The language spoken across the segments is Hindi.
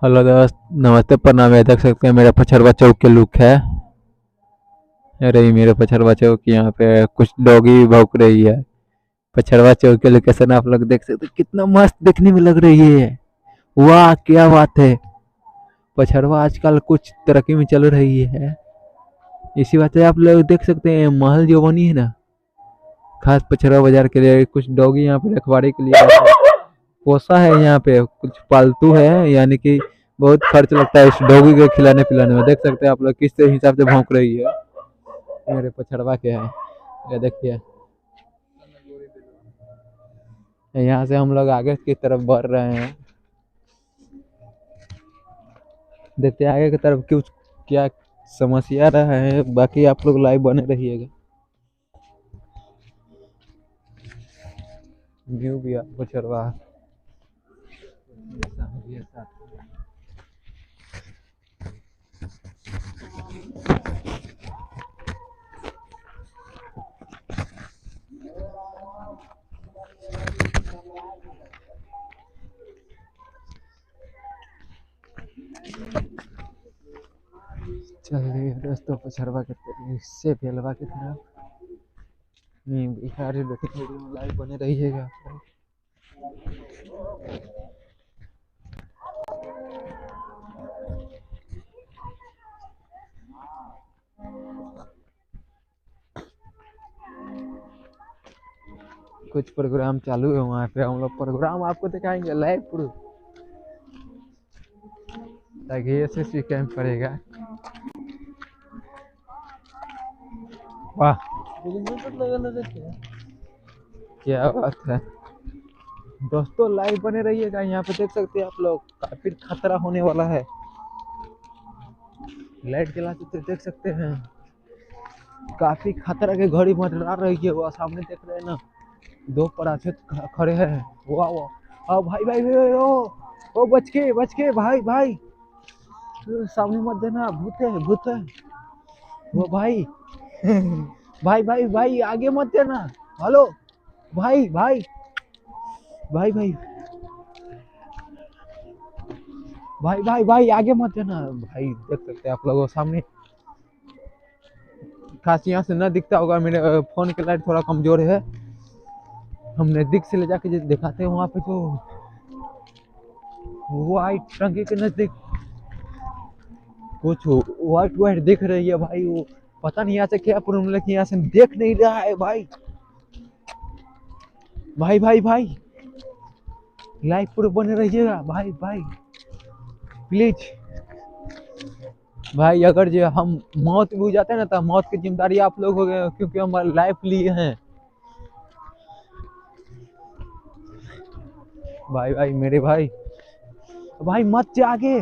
हेलो दोस्त, नमस्ते, प्रणाम। ये देख सकते हैं मेरा पछरवा चौक के लुक है। अरे ये मेरे पछरवा चौक यहाँ पे कुछ डॉगी भी भौंक रही है। पछरवा चौक के लोकेशन आप लोग देख सकते हैं, कितना मस्त देखने में लग रही है। वाह क्या बात है। पछरवा आजकल कुछ तरक्की में चल रही है। इसी बात से आप लोग देख सकते हैं महल जो बनी है ना, खास पछरवा बाजार के लिए। कुछ डॉगी यहाँ पे रखवाड़ी के लिए पोसा है। यहाँ पे कुछ पालतू है, यानी कि बहुत खर्च लगता है इस डॉगी को खिलाने पिलाने में। देख सकते हैं आप लोग किस हिसाब से भौंक रही है। मेरे पछड़वा के है, ये देखिए। यहाँ से हम लोग आगे की तरफ बढ़ रहे हैं। देखते हैं आगे की तरफ कुछ क्या समस्या रहा है। बाकी आप लोग लाइव बने रहिएगा। व्यू भी आपको चढ़वा चल रही है दोस्तों पछड़वा के इससे बेलवा की तरफ। बिहार देखिए, वीडियो में लाइव बने रहिएगा। कुछ प्रोग्राम चालू है वहाँ पे, हम लोग प्रोग्राम आपको दिखाएंगे लाइव प्रूफ, ताकि एसएससी कैंप पड़ेगा। वाह क्या बात है दोस्तों, लाइव बने रहिएगा। यहाँ पे देख सकते हैं आप लोग, काफी खतरा होने वाला है। लाइट जलाते तो देख सकते हैं काफी खतरा के घड़ी मंडरा रही है। वो सामने देख रहे हैं ना, दो पराठे खड़े हैं। वाह वाह, भाई भाई भाई, ओ बच के भाई भाई, सामने मत देना, भूत है भूत है वो भाई। भाई भाई भाई आगे मत देना। हेलो भाई भाई भाई भाई भाई भाई भाई आगे मत देना भाई। देख सकते हैं आप लोगों सामने, खास यहाँ से न दिखता होगा, मेरे फोन की लाइट थोड़ा कमजोर है। हम नजदीक से ले जाके दिखाते हैं। वहाँ पे जो वाइट टंकी के नजदीक कुछ वाइट वाइट दिख रही है भाई। वो पता नहीं यहाँ से क्या प्रॉब्लम, लेकिन यहाँ से देख नहीं रहा है भाई। भाई भाई भाई लाइव प्रूफ बने रहिएगा भाई भाई प्लीज भाई। अगर जो हम मौत भी हो जाते हैं ना, तो मौत की जिम्मेदारी आप लोग हो गए, क्योंकि हम लाइफ लिए हैं। भाई भाई मेरे भाई, भाई मत जा आगे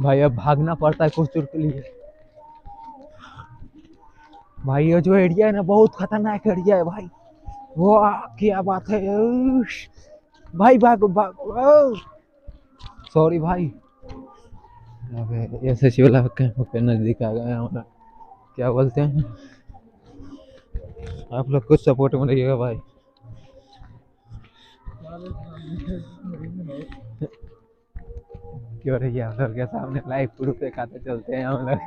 भाई। अब भागना पड़ता है कुछ दूर के लिए भाई। ये जो एरिया है ना, बहुत खतरनाक एरिया है भाई। वो क्या बात है भाई, भाग भाग। सॉरी भाई। एसएससी वाला कैंप के नजदीक आ गया हमारा। क्या बोलते हैं, आप लोग कुछ सपोर्ट में रहिएगा भाई। क्यों रही हम लोग के सामने लाइव प्रूफ दिखाते चलते हैं हम लोग।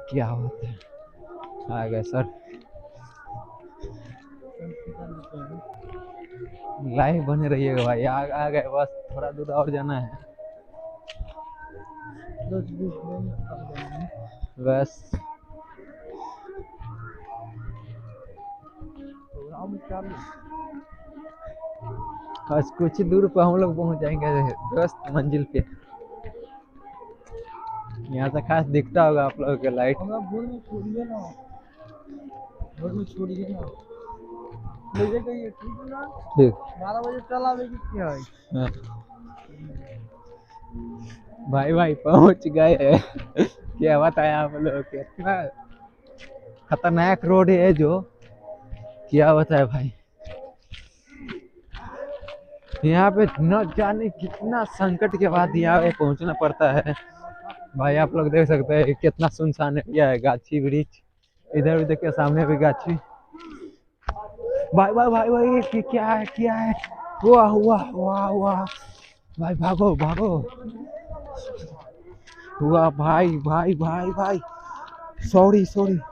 क्या होता है, आ गए सर। लाइव बने रहिएगा भाई। आ गए, बस थोड़ा दूर और जाना है बस। बस कुछ दूर पर हम लोग पहुंच जाएंगे दोस्त मंजिल पे। यहाँ से खास दिखता होगा आप लोगों के लाइट। ठीक 12 बजे चल आवेगी क्या है। हाँ। भाई भाई पहुंच गए। क्या बताया आप लोग, कितना खतरनाक रोड है जो, क्या बताया भाई। यहाँ पे न जाने कितना संकट के बाद यहाँ पे पहुंचना पड़ता है भाई। आप लोग देख सकते हैं कितना सुनसान एरिया है, गाछी वृक्ष इधर भी देखिए सामने भी गाछी। भाई भाई भाई भाई ये क्या है? वाह वाह वाह वाह। भाई भागो भागो। वाह भाई भाई भाई भाई। Sorry sorry.